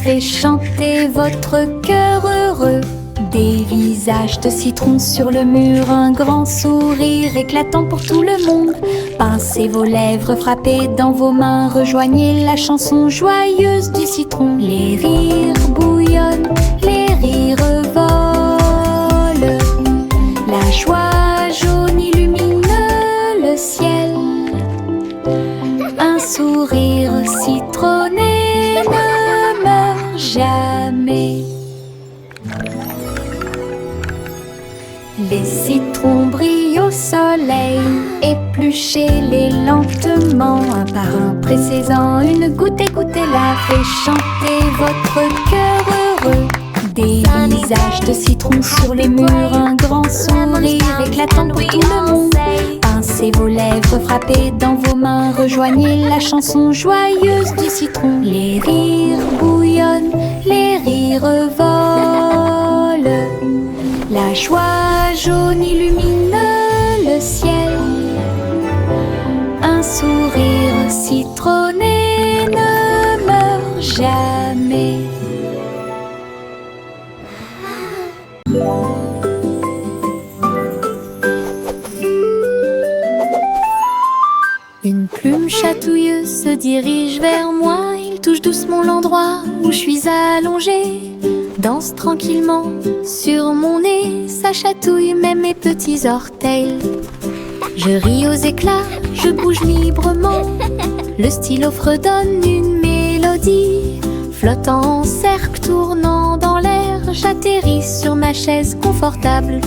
fait chanter votre cœur heureux. Des visages de citron sur le mur, un grand sourire éclatant pour tout le monde. Pincez vos lèvres, frappez dans vos mains, rejoignez la chanson joyeuse du citron. Les rires bouillonnent, les rires volent, la joie jaune illumine le ciel. Un sourire citronné ne meurt jamais. Les citrons brillent au soleil, épluchez-les lentement, un par un, pressez-en une goutte, écoutez-la, fait chanter votre cœur heureux. Des visages de citron sur les murs, un grand sourire éclatant pour tout le monde. Pincez vos lèvres, frappez dans vos mains, rejoignez la chanson joyeuse du citron. Les rires bouillonnent, les rires volent, la joie jaune illumine le ciel. Un sourire citronné ne meurt jamais. Une plume chatouilleuse se dirige vers moi. Il touche doucement l'endroit où je suis allongée. Danse tranquillement sur mon nez, ça chatouille même mes petits orteils. Je ris aux éclats, je bouge librement. Le stylo fredonne une mélodie. Flottant en cercle, tournant dans l'air, j'atterris sur ma chaise confortable.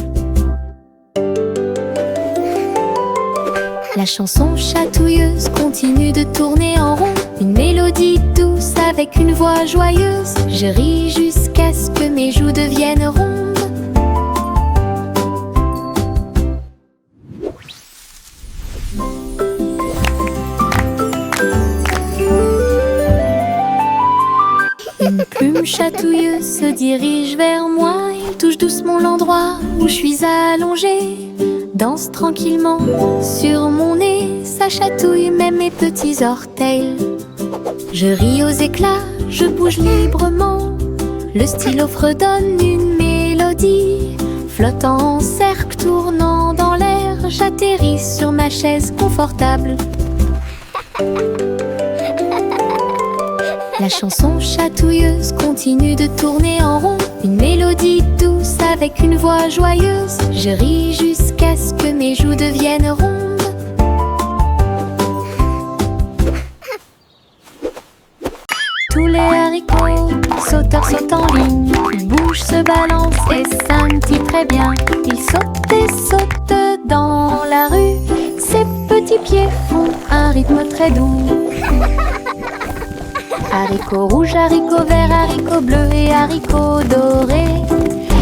La chanson chatouilleuse continue de tourner en rond. Une mélodie douce avec une voix joyeuse. Je ris jusqu'à ce que mes joues deviennent rondes. Une plume chatouilleuse se dirige vers moi. Il touche doucement l'endroit où je suis allongée. Danse tranquillement sur mon nez, ça chatouille même mes petits orteils. Je ris aux éclats, je bouge librement. Le stylo fredonne une mélodie. Flottant en cercle, tournant dans l'air, j'atterris sur ma chaise confortable. La chanson chatouilleuse continue de tourner en rond. Une mélodie douce avec une voix joyeuse. Je ris jusqu'à ce que mes joues deviennent rondes. Tous les haricots, sauteurs sautent en ligne. Ils bougent, se balancent et scintillent très bien. Ils sautent et sautent dans la rue. Ses petits pieds font un rythme très doux. Haricots rouges, haricots verts, haricots bleus et haricots dorés.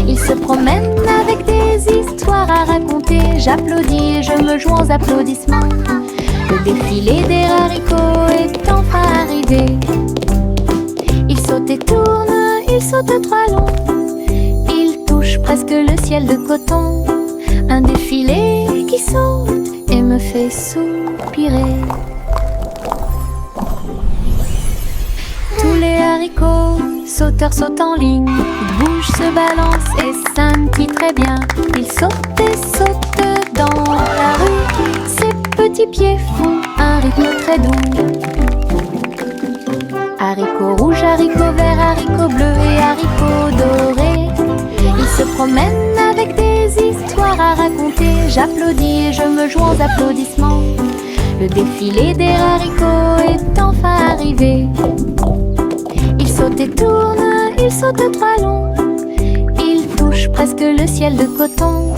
Ils se promènent avec des histoires à raconter. J'applaudis et je me joins aux applaudissements. Le défilé des haricots est enfin arrivé. Ils sautent et tournent, ils sautent trois longs. Ils touchent presque le ciel de coton. Un défilé qui saute et me fait soupirer. Tous les haricots, sauteurs sautent en ligne. Ils bougent, se balancent et scintillent très bien. Ils sautent et sautent dans la rue. Ses petits pieds font un rythme très doux. Haricots rouges, haricots verts, haricots bleus et haricots dorés. Ils se promènent avec des histoires à raconter. J'applaudis et je me joins aux applaudissements. Le défilé des haricots est enfin arrivé. Ils sautent et tournent, ils sautent trois longs. Ils touchent presque le ciel de coton.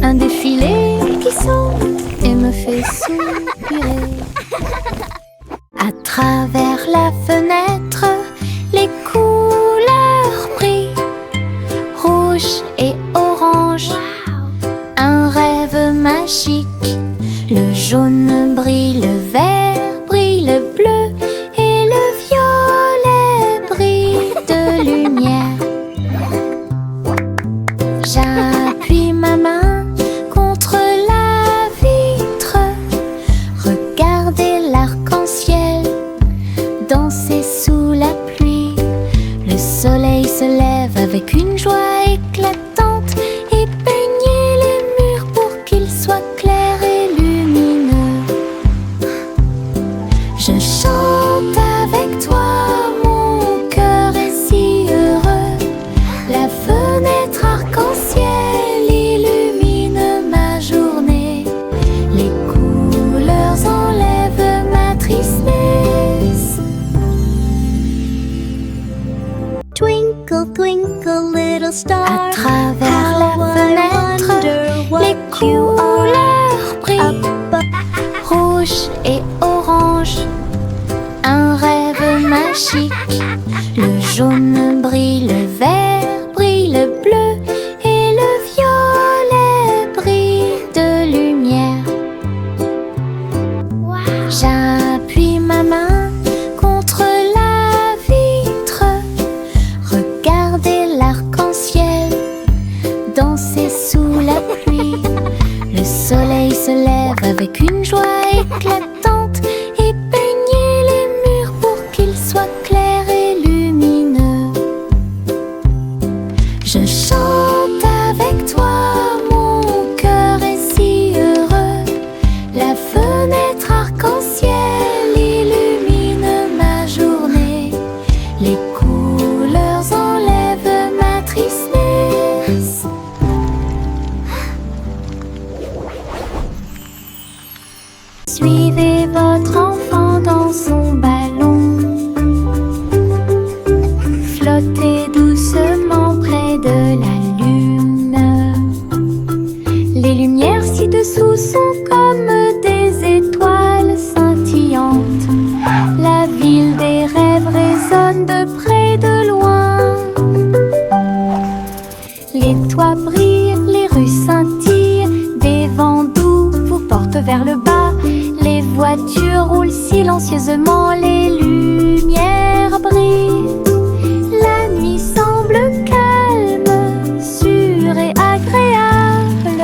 Un défilé qui saute et me fait soupirer. À travers la fenêtre, les couleurs brillent. Rouge et orange, un rêve magique. Le jaune brille, le vert brille, le bleu et le violet brillent de lumière. J'appuie ma main contre la vitre. Regardez l'arc-en-ciel danser sous avec une joie éclatante et peigner les murs pour qu'ils soient clairs et lumineux. Je chante avec toi, mon cœur est si heureux. La fenêtre arc-en-ciel illumine ma journée. Les couleurs enlèvent ma tristesse. Twinkle, twinkle, little star. À travers la How I fenêtre, wonder what les couleurs brillent, rouge et orange, un rêve magique. Le jaune brille, le vert brille, le bleu et le violet brillent de lumière. J'appuie ma main contre la vitre. Regardez l'arc-en-ciel danser sous la pluie. Le soleil se lève avec une joie éclatante et peigner les murs pour qu'ils soient clairs et lumineux. Je chante avec toi, mon cœur est si heureux. La fenêtre arc-en-ciel illumine ma journée. Les couleurs enlèvent ma tristesse. Suivez votre enfant dans son ballon. Flottez doucement près de la lune. Les lumières ci-dessous sont comme des étoiles scintillantes. La ville des rêves résonne de près et de loin. Les toits brillent, les rues scintillent, des vents doux vous portent vers le bas. Les voitures roulent silencieusement, les lumières brillent. La nuit semble calme, sûre et agréable,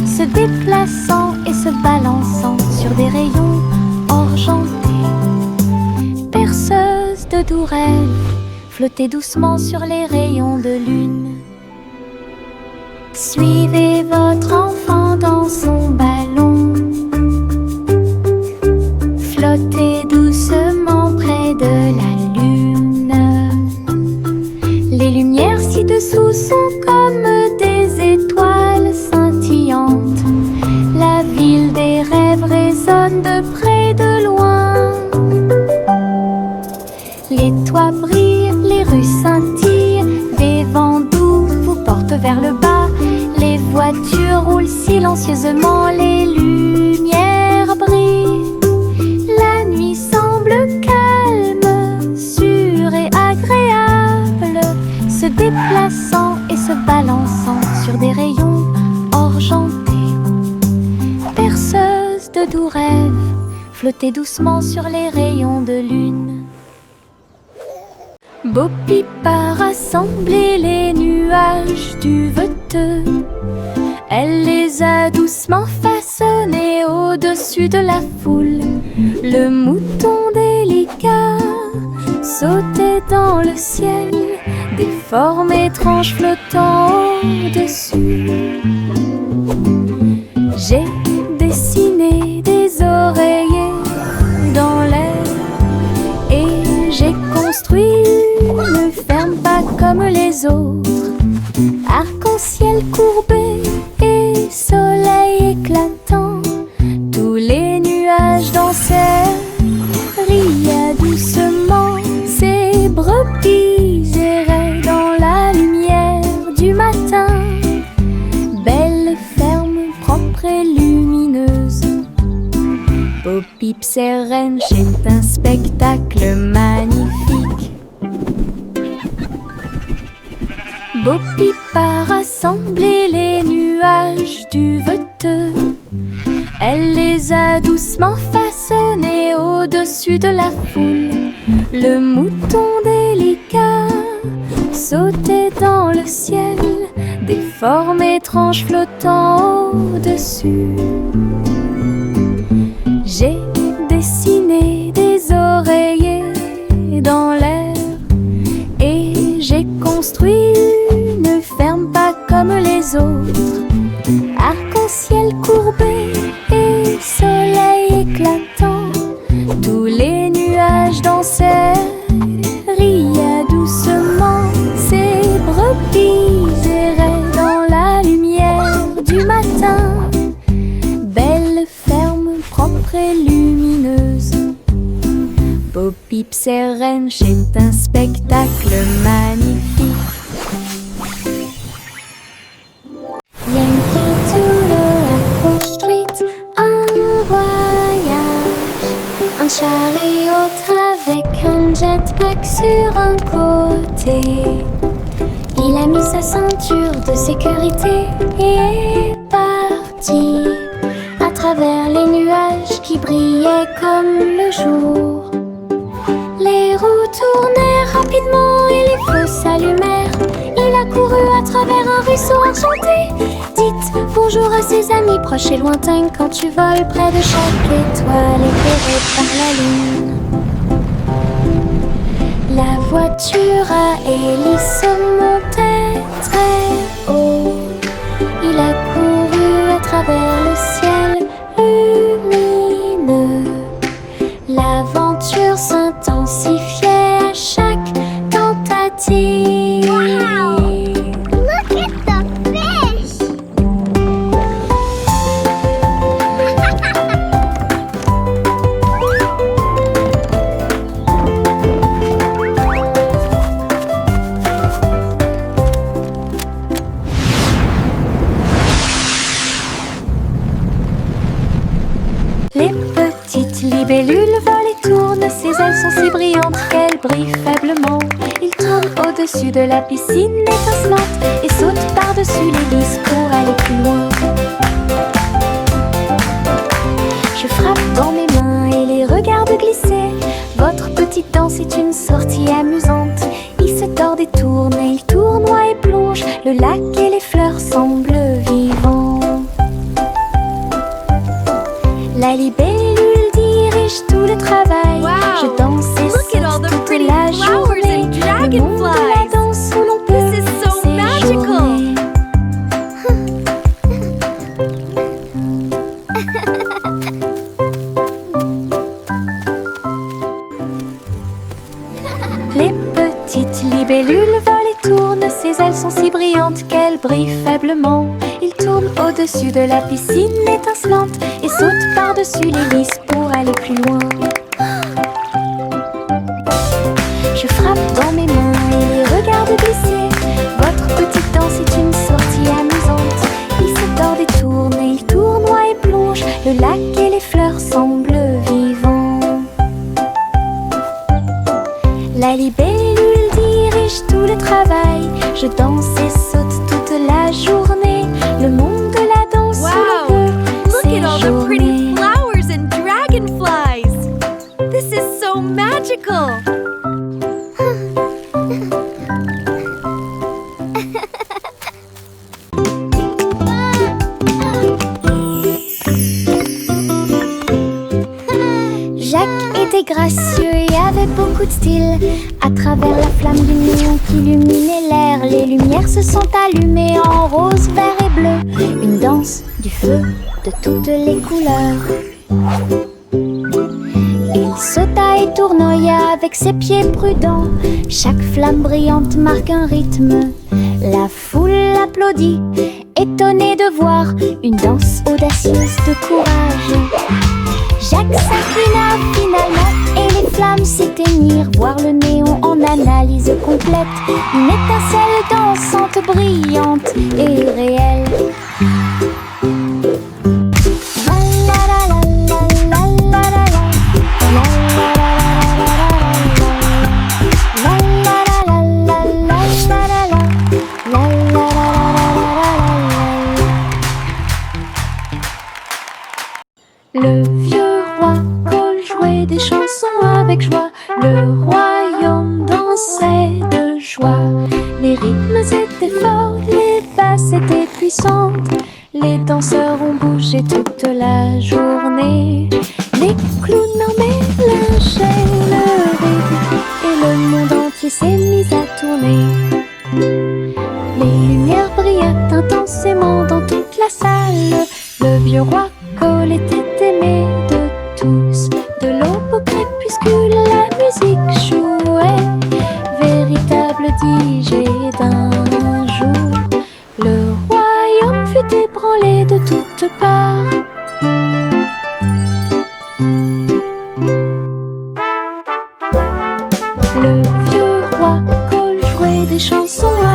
se déplaçant et se balançant sur des rayons argentés. Perceuse de doux rêves, flottez doucement sur les rayons de lune. Suivez votre enfant dans son ballon. Flottez doucement près de la lune. Les lumières ci-dessous sont comme des étoiles scintillantes. La ville des rêves résonne de près et de loin. Les toits brillent, les rues scintillent, des vents doux vous portent vers le bas. Les voitures roulent silencieusement, les lumières brillent. La nuit semble calme, sûre et agréable, se déplaçant et se balançant sur des rayons argentés. Perceuse de doux rêves, flottez doucement sur les rayons de lune. Bo Peep a rassemblé les nuages du veteux. Elle les a doucement façonnés au-dessus de la foule. Le mouton délicat sautait dans le ciel, des formes étranges flottant au-dessus. J'ai dessiné des oreillers dans l'air et j'ai construit une ferme pas comme les autres. Arc-en-ciel courbé et soleil éclatant, tous les nuages dansèrent, riaient doucement. Ces brebis erraient dans la lumière du matin. Belle ferme propre et lumineuse. Bo Peep sereine, c'est un spectacle magnifique. Bo Peep a rassemblé les nuages du veteux. Elle les a doucement façonnés au-dessus de la foule. Le mouton délicat sautait dans le ciel, des formes étranges flottant au-dessus. J'ai dessiné des oreillers dans l'air et j'ai construit ces reines, c'est un spectacle magnifique. Yankee Doodle Street, un voyage, un chariot avec un jetpack sur un côté. Il a mis sa ceinture de sécurité et est parti à travers les nuages qui brillaient comme le jour. Les roues tournaient rapidement et les feux s'allumèrent. Il a couru à travers un ruisseau enchanté. Dites bonjour à ses amis proches et lointains quand tu voles près de chaque étoile éclairée par la lune. La voiture à hélice montait très haut. Il a couru à travers le ciel lumineux. L'aventure s'intensifiait à chaque tentative. Wow! Look at the fish! Les petites libellules volent et tournent. Ses ailes sont si brillantes qu'elles brillent faiblement. Il tourne au-dessus de la piscine étincelante et saute par-dessus l'hélice pour aller plus loin. Je frappe dans mes mains et les regarde glisser. Votre petite danse est une sortie amusante. Il se tord et tourne et il tournoie et plonge. Le lac et les fleurs semblent vivants. La libellule dirige tout le travail. Wow! Je danse et Look at all saute the toute pretty la flowers journée. and Le monde de la dragonflies. danse où l'on peut This is so magical. séjourner. Les petites libellules volent et tournent. Ses ailes sont si brillantes qu'elles brillent faiblement. Il tourne au-dessus de la piscine étincelante et saute par-dessus l'hélice pour aller plus loin. Je frappe dans mes mains et les regarde glisser. Votre petite danse est une sortie amusante. Il se tord et tourne et il tournoie et plonge. Le lac et les fleurs semblent vivants. La libellule dirige tout le travail. Je danse et saute toute la journée. Le monde de la danse où Wow! l'on peut Look at all the pretty séjourner. flowers and dragonflies. This is so magical. Jacques était gracieux et avait beaucoup de style. À travers la flamme du néon qui illuminait l'air, les lumières se sont allumées en rose, vert et bleu. Une danse du feu de toutes les couleurs. Il sauta et tournoya avec ses pieds prudents. Chaque flamme brillante marque un rythme. La foule applaudit, étonnée de voir une danse audacieuse de courage. Jacques s'inclina finalement et les flammes s'éteignirent. Voir le néon en analyse complète. Une étincelle dansante, brillante et réelle. Le vieux roi Cole jouait des chansons avec joie. Le royaume dansait de joie. Les rythmes étaient forts, les basses étaient puissantes. Les danseurs ont bougé toute la journée. Les clowns en mélangeaient le rythme et le monde entier s'est mis à tourner. Les lumières brillaient intensément dans toute la salle. Le vieux roi Cole était aimé de tous. De l'aube au crépuscule, la musique jouait. Véritable DJ d'un jour. Le royaume fut ébranlé de toutes parts.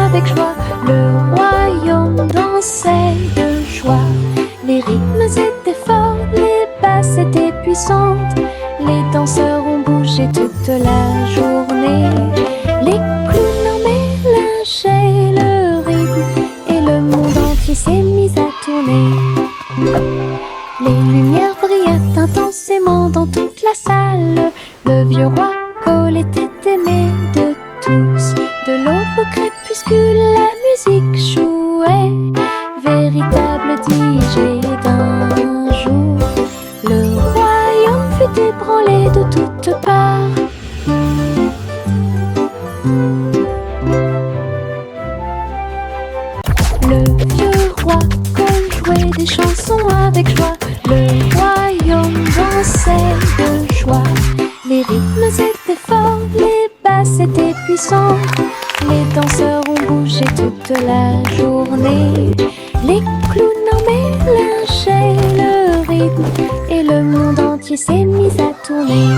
avec joie. Le royaume dansait de joie. Les rythmes étaient forts, les basses étaient puissantes. Les danseurs ont bougé toute la journée. Les clowns mélangeaient le rythme et le monde entier s'est mis à tourner. Les lumières brillaient intensément dans toute la salle. Le vieux roi Cole était aimé de tous. De l'aube au crépuscule, la musique jouait. Véritable DJ d'un jour. Le royaume fut ébranlé de toutes parts. Le vieux roi Cole jouait des chansons avec joie. Le royaume dansait de joie. Les rythmes étaient forts, les basses étaient puissantes. Les danseurs ont bougé toute la journée. Les clowns mélangeaient le rythme et le monde entier s'est mis à tourner.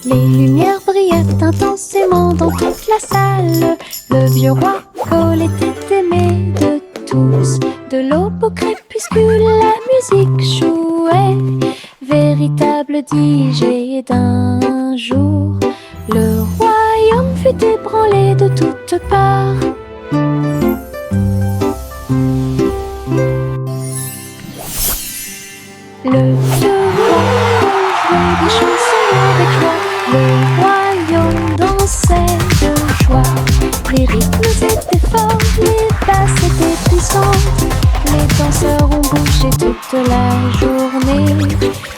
Les lumières brillaient intensément dans toute la salle. Le vieux roi Cole était aimé de tous. De l'aube au crépuscule, la musique jouait. Véritable DJ d'un jour. Le royaume fut ébranlé de toutes parts. Le vieux roi jouait des chansons avec joie. Le royaume dansait de joie. Les rythmes étaient forts, les basses étaient puissantes. Les danseurs ont bougé toute la journée.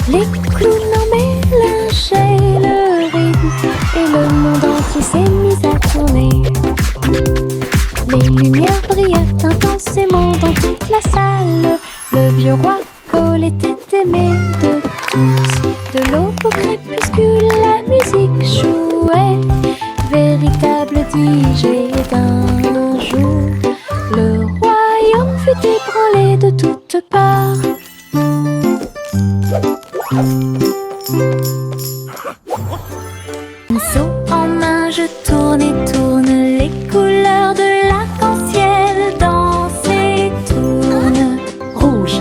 Les clowns mélangeaient le rythme et le monde entier s'est mis à tourner. Les lumières brillaient intensément dans toute la salle. Le vieux roi Cole était aimé de tous. De l'aube au crépuscule, la musique jouait. Véritable DJ d'un jour. Le royaume fut ébranlé de toutes parts. Pinceau en main, je tourne et tourne. Les couleurs de l'arc-en-ciel dansent et tournent. Rouge,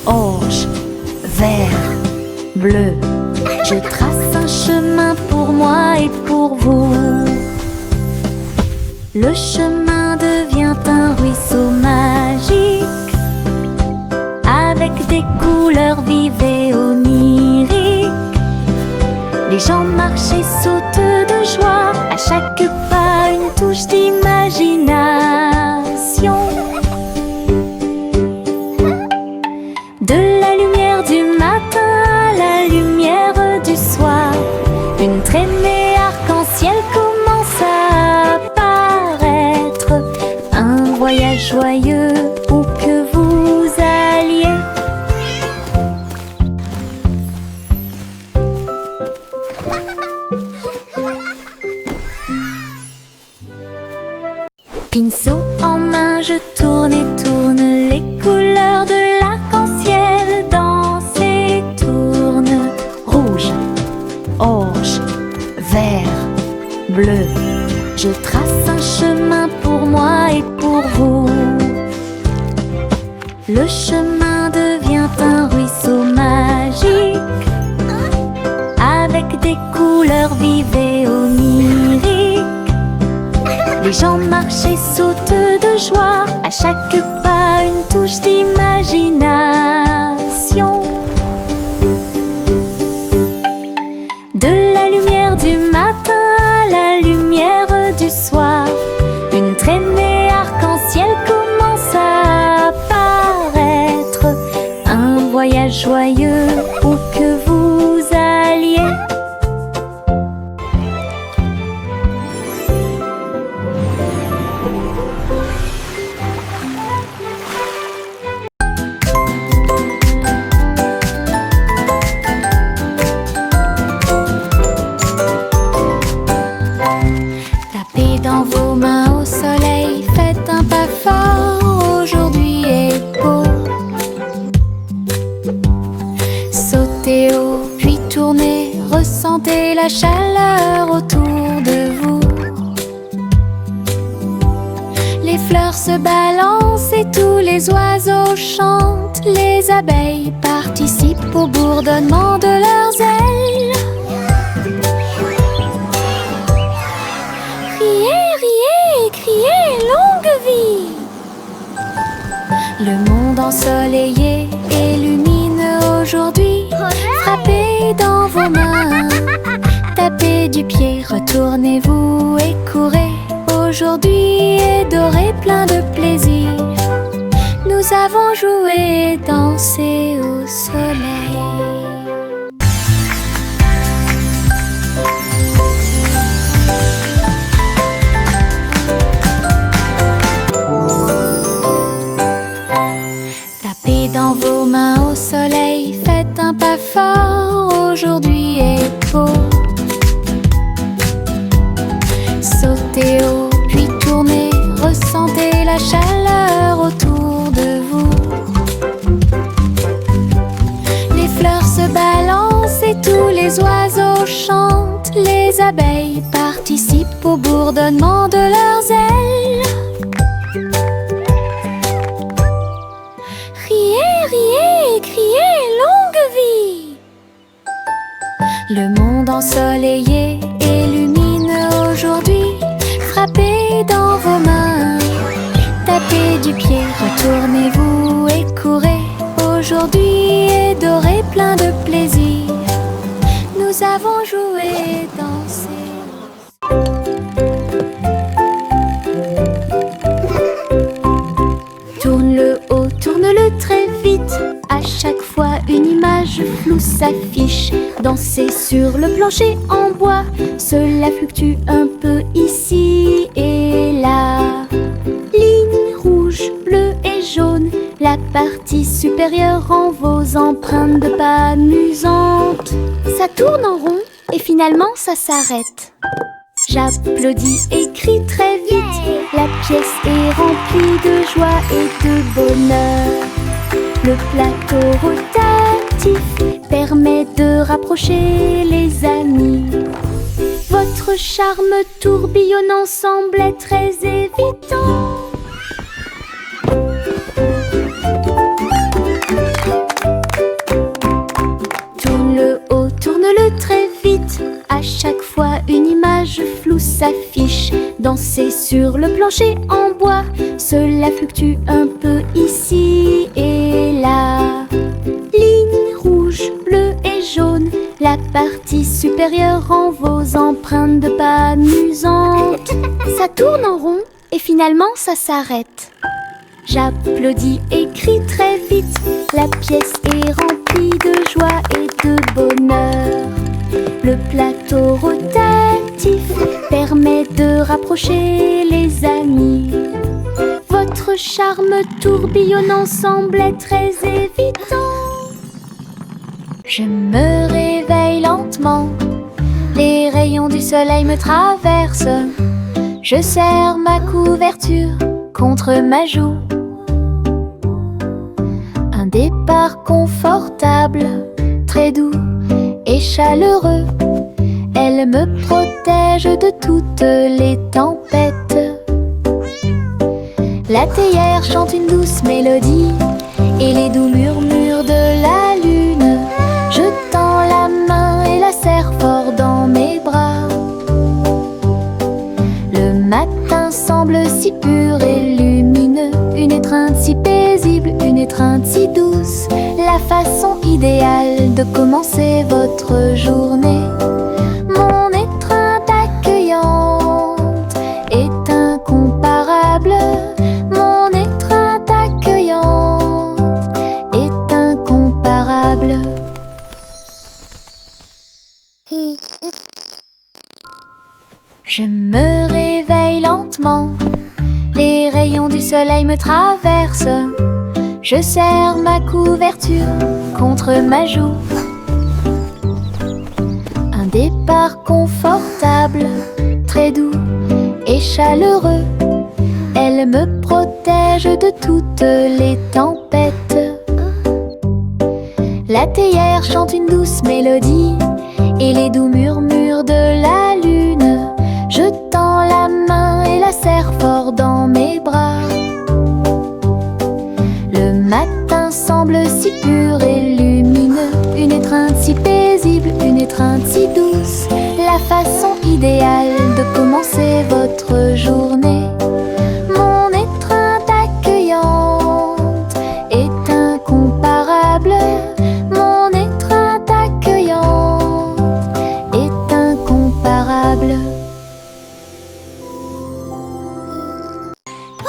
orange, vert, bleu. Je trace un chemin pour moi et pour vous. Le chemin devient un ruisseau magique, avec des couleurs vives et oniriques. Les gens marchent et sautent de joie, à chaque pas une touche d'imagination. De la lumière du matin à la lumière du soir, une traînée arc-en-ciel commence à apparaître. Un voyage joyeux où que vous alliez. Pinceau en main, je tourne et tourne. Les couleurs de l'arc-en-ciel dansent et tournent. Rouge, orange, vert, bleu. Je trace un chemin pour moi et pour vous. Le chemin devient un ruisseau magique, avec des couleurs vives et oniriques. Les gens marchent et sautent de joie, à chaque pas une touche d'imagination. De la lumière du matin à la lumière du soir, une traînée arc-en-ciel commence à apparaître. Un voyage joyeux où que vous alliez. Tapez dans vos mains au soleil, faites un pas fort, aujourd'hui est beau. Sautez haut, puis tournez, ressentez la chaleur autour de vous. Les fleurs se balancent et tous les oiseaux chantent. Les abeilles participent au bourdonnement de leurs ailes. Riez, riez, criez, longue vie! Le monde ensoleillé et lumineux aujourd'hui. Frappez dans vos mains, tapez du pied, retournez-vous et courez. Aujourd'hui est doré, plein de plaisir. Nous avons joué et dansé au soleil. Tapez dans vos mains au soleil, faites un pas fort, aujourd'hui est beau. Sautez haut, puis tournez, ressentez la chaleur autour de vous. Les fleurs se balancent et tous les oiseaux chantent. Les abeilles participent au bourdonnement de leurs ailes. Riez, riez, criez, longue vie! Le monde ensoleillé et lumineux aujourd'hui. Frappez dans vos mains, tapez du pied, retournez-vous et courez. Aujourd'hui est doré, plein de plaisir. Nous avons joué et dansé. Tourne-le haut, tourne-le très vite. À chaque fois une image floue s'affiche. Dansez sur le plancher en bois. Cela fluctue un peu ici et là. Ligne rouge, bleue et jaune. La partie supérieure rend vos empreintes de pas amusantes. Ça tourne en rond et finalement ça s'arrête. J'applaudis et crie très vite. La pièce est remplie de joie et de bonheur. Le plateau rotatif permet de rapprocher les amis. Votre charme tourbillonnant semblait très évident. Tourne-le haut, tourne-le très vite. À chaque fois une image floue s'affiche. Dansez sur le plancher en bois. Cela fluctue un peu ici et là. Ligne rouge, bleue et jaune. La partie supérieure rend vos empreintes de pas amusantes. Ça tourne en rond et finalement ça s'arrête. J'applaudis et crie très vite. La pièce est remplie de joie et de bonheur. Le plateau rotatif permet de rapprocher les amis. Votre charme tourbillonnant semblait très évident. Je me réveille lentement. Les rayons du soleil me traversent. Je serre ma couverture contre ma joue. Un départ confortable, très doux et chaleureux. Elle me protège de toutes les tempêtes. La théière chante une douce mélodie et les doux murmures de la lune. Je tends la main et la serre fort dans mes bras. Le matin semble si pur et lumineux. Une étreinte si paisible, une étreinte si douce. La façon idéale de commencer votre journée. Mon étreinte accueillante est incomparable. Mon étreinte accueillante est incomparable. Je me réveille lentement. Les rayons du soleil me traversent. Je serre ma couverture contre ma joue. Un départ confortable, très doux et chaleureux. Elle me protège de toutes les tempêtes. La théière chante une douce mélodie et les doux murmures de la lune. Je tends la main et la serre fort dans mes bras.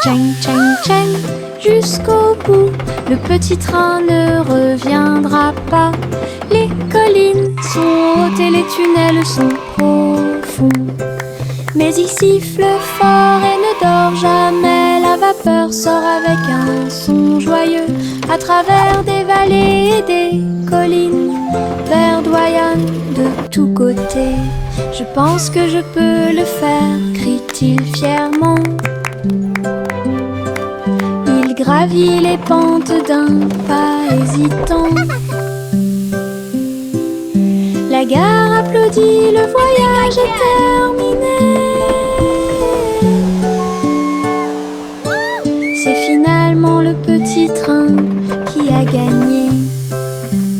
Cheng, cheng, cheng, jusqu'au bout. Le petit train ne reviendra pas. Les collines sont hautes et les tunnels sont profonds. Mais il siffle fort et ne dort jamais. La vapeur sort avec un son joyeux à travers des vallées et des collines. Verdoyant de tous côtés. Je pense que je peux le faire, crie-t-il fièrement. Il gravit les pentes d'un pas hésitant. La gare applaudit, le voyage est terminé. C'est finalement le petit train qui a gagné.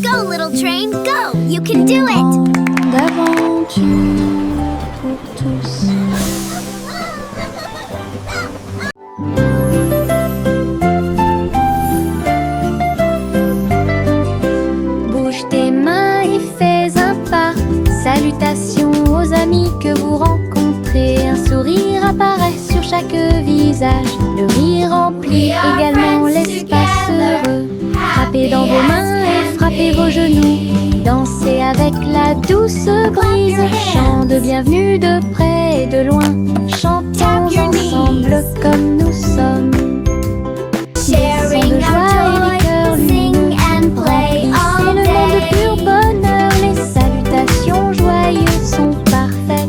Go, little train, go! You can do it! Grande aventure pour tous. Bouge tes mains et fais un pas. Salutations aux amis que vous rencontrez. Un sourire apparaît sur chaque visage. Le rire remplit également l'espace heureux. Frappez dans vos mains et frappez vos genoux. Dansez avec la douce brise. Chant de bienvenue de près et de loin. Chantons ensemble comme nous sommes. Sharing de joie et les cœurs sing and play c'est all le monde de pur day. bonheur. Les salutations joyeuses sont parfaites.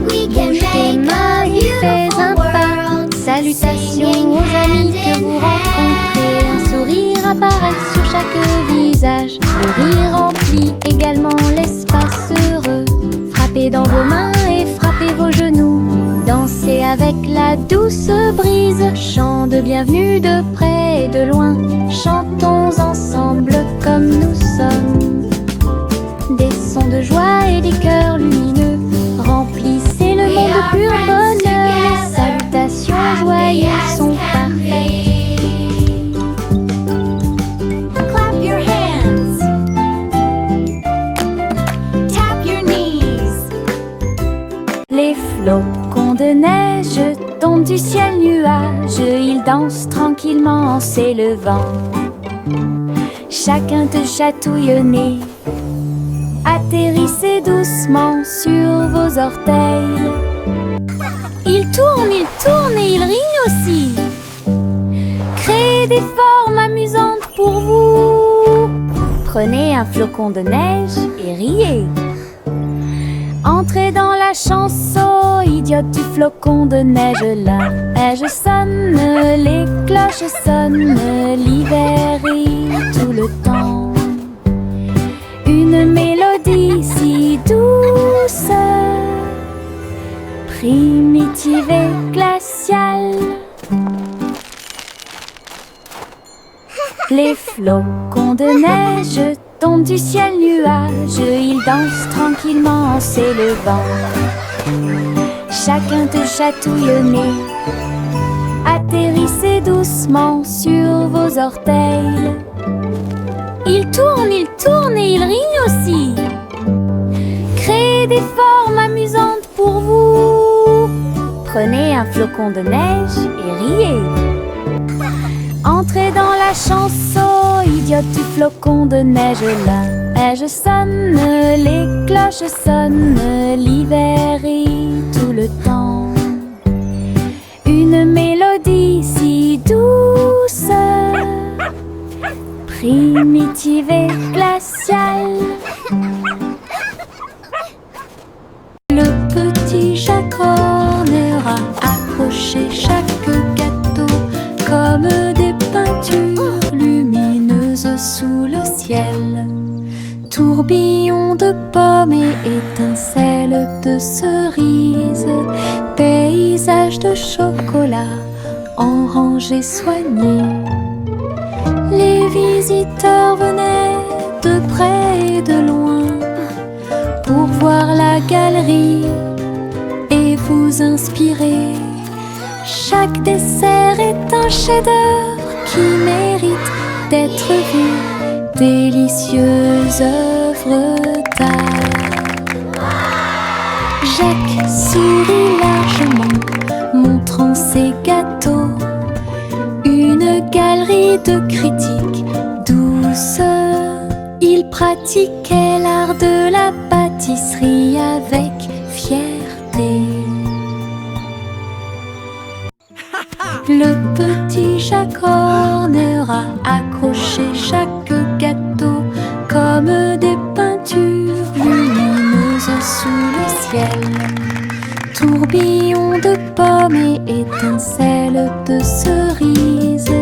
We can Bouge tes make mains a et fais un beautiful pas. world. Salutations aux amis que vous rencontrez. Un sourire apparaît sur chaque visage. Le rire remplit également l'espace heureux. Frappez dans vos mains et frappez vos genoux. Dansez avec la douce brise. Chant de bienvenue de près et de loin. Chantons ensemble comme nous sommes. Des sons de joie et des cœurs lumineux remplissez le monde de pur bonheur. Les salutations joyeuses sont parfaites. Clap your hands. Tap your knees. Les flocons de neige tombent du ciel nuage. Ils dansent tranquillement en s'élevant. Chacun te chatouille au nez. Atterrissez doucement sur vos orteils. Il tourne et il rigne aussi. Créez des formes amusantes pour vous. Prenez un flocon de neige et riez. Entrez dans la chanson idiote du flocon de neige. La neige sonne, les cloches sonnent. L'hiver rit tout le temps. Une mélodie si douce, primitive et glaciale. Les flocons de neige tombent du ciel nuage. Ils dansent tranquillement en s'élevant. Chacun te chatouille au nez. Atterrissez doucement sur vos orteils. Il tourne et il rigne aussi. Créez des formes amusantes pour vous. Prenez un flocon de neige et riez. Entrez dans la chanson idiote du flocon de neige. La neige sonne, les cloches sonnent. L'hiver rit tout le temps. Une mélodie si douce, primitive et glaciale. Le petit Jacques Horner a accroché chaque gâteau comme des peintures lumineuses sous le ciel. Tourbillon de pommes et étincelles de cerises, paysage de chocolat en rangées soignées. Les visiteurs venaient de près et de loin pour voir la galerie et vous inspirer. Chaque Chaque dessert est un chef-d'œuvre qui mérite d'être vu. Délicieuse œuvre d'art. Jacques sourit largement, montrant ses gâteaux. Une galerie de critiques douce. Il pratiquait l'art de la pâtisserie avec fierté. Le petit Jacques Horner a accroché chaque gâteau comme des peintures lumineuses sous le ciel. Tourbillons de pommes et étincelles de cerises,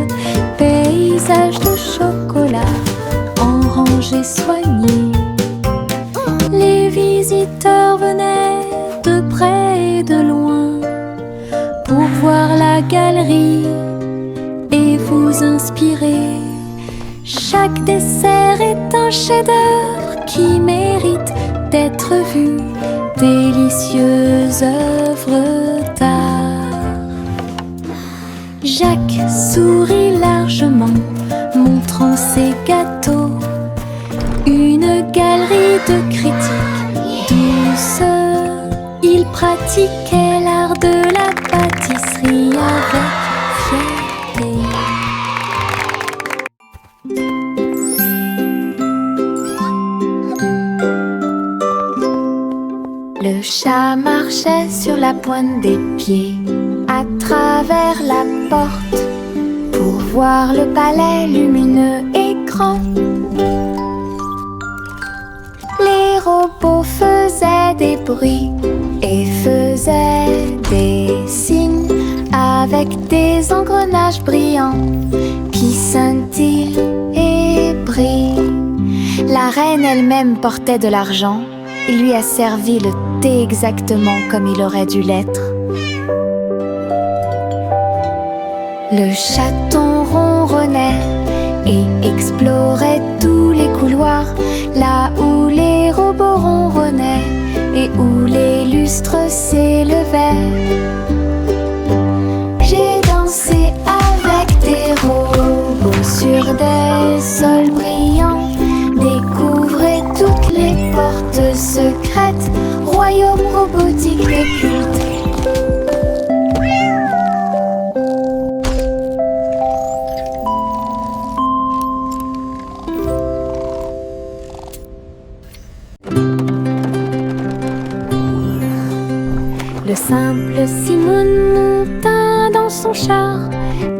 paysages de chocolat en rangées soignées. Les visiteurs venaient de près et de loin pour voir la galerie et vous inspirer. Chaque dessert est un chef-d'œuvre qui mérite d'être vu. Délicieuse œuvre d'art. Jacques sourit largement, montrant ses gâteaux. Une galerie de critiques douce. Il pratiquait l'art de la pâtisserie avec fierté. Le chat marchait sur la pointe des pieds à travers la porte pour voir le palais lumineux et grand. Les robots faisaient des bruits et faisaient des signes avec des engrenages brillants qui scintillent et brillent. La reine elle-même portait de l'argent. Il lui a servi le thé exactement comme il aurait dû l'être. Le chaton ronronnait et explorait tous les couloirs, là où les robots ronronnaient et où les lustres s'élevaient. J'ai dansé avec des robots sur des sols brillants, découvrez toutes les portes secrètes, royaume robotique et culte. Le simple Simon monta dans son char,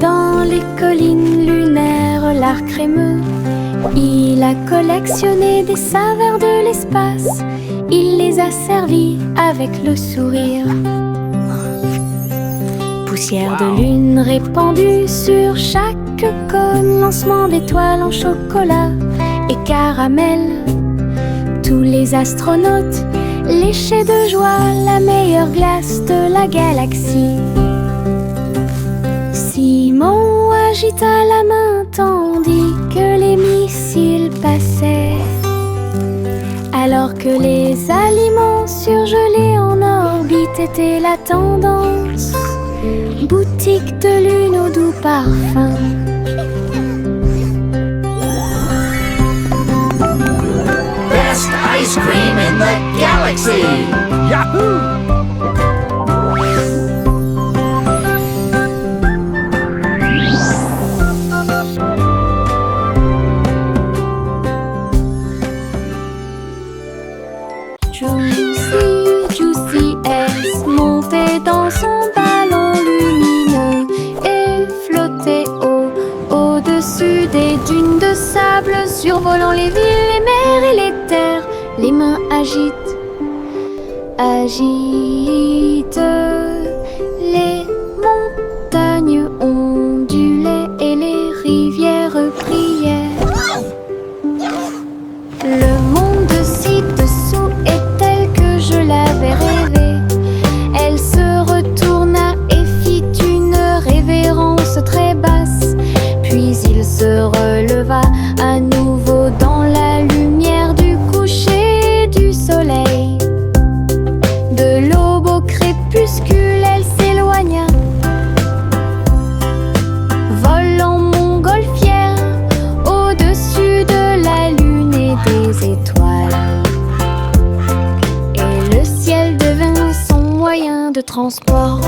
dans les collines lunaires, l'art crémeux. Il a collectionné des saveurs de l'espace, il les a servis avec le sourire. Poussière de lune répandue sur chaque cône, lancement d'étoiles en chocolat et caramel. Tous les astronautes léchaient de joie la meilleure glace de la galaxie. Simon agita la main tandis que les missiles passaient, alors que les aliments surgelés en orbite étaient la tendance. Boutique de lune au doux parfum. Best ice cream in the galaxy! Yahoo! Juicy S montait dans son ballon lumineux et flottait au-dessus des dunes de sable, survolant les villes, les mers et les terres. Les mains agitent les montagnes ondulaient et les rivières priaient. Le monde ci-dessous est tel que je l'avais rêvé. Elle se retourna et fit une révérence très basse. Puis il se releva à nouveau dans la lumière du coucher du soleil. De l'aube au crépuscule, aux étoiles. Et le ciel devint son moyen de transport.